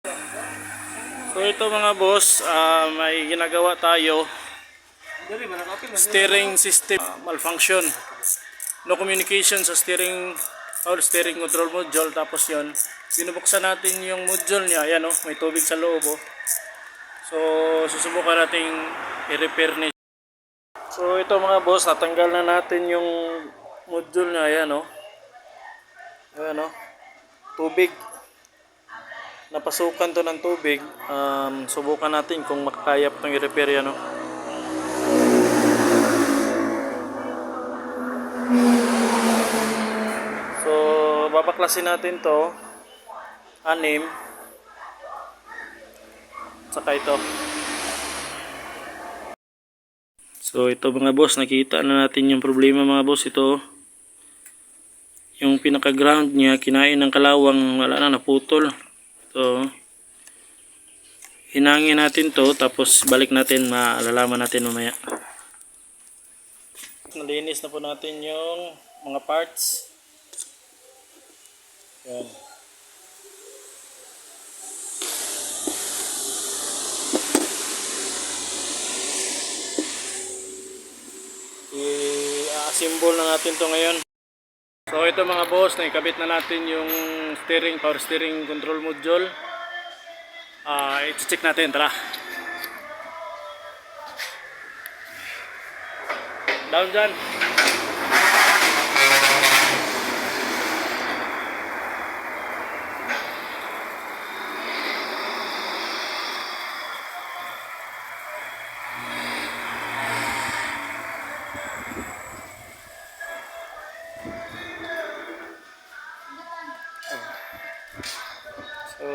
So ito mga boss, may ginagawa tayo. Steering system malfunction. No communication sa steering or steering control module. Tapos yon, binubuksan natin yung module niya. Ayan oh, may tubig sa loob oh. So susubukan nating i-repair niya. So ito mga boss, natanggal na natin yung module niya. Ayan oh. Ayan oh. Tubig. Napasukan to ng tubig. Subukan natin kung makakaya itong i-repair yan. No? So babaklasin natin to 6 saka ito. So ito mga boss, nakita na natin yung problema mga boss. Ito yung pinaka ground niya, kinain ng kalawang, wala na, naputol. So hinangin natin to, tapos balik natin, malalaman natin mamaya. Nalinis na po natin yung mga parts. Yan. I-assemble na natin to ngayon. So ito mga boss, naikabit na natin yung steering, power steering control module. I-check natin, tara. Down dyan. So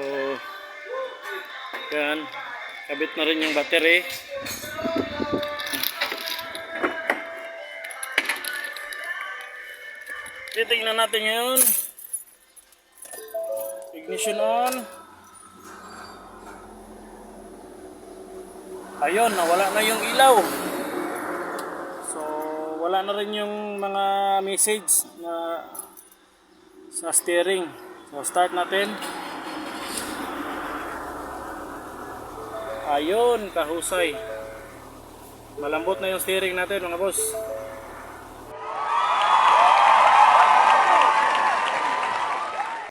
yan, kabit na rin yung battery. Titingnan natin ngayon. Ignition on. Ayun, nawala na yung ilaw. So wala na rin yung mga message na sa steering. So start natin. Ayun, kahusay. Malambot na yung steering natin mga boss.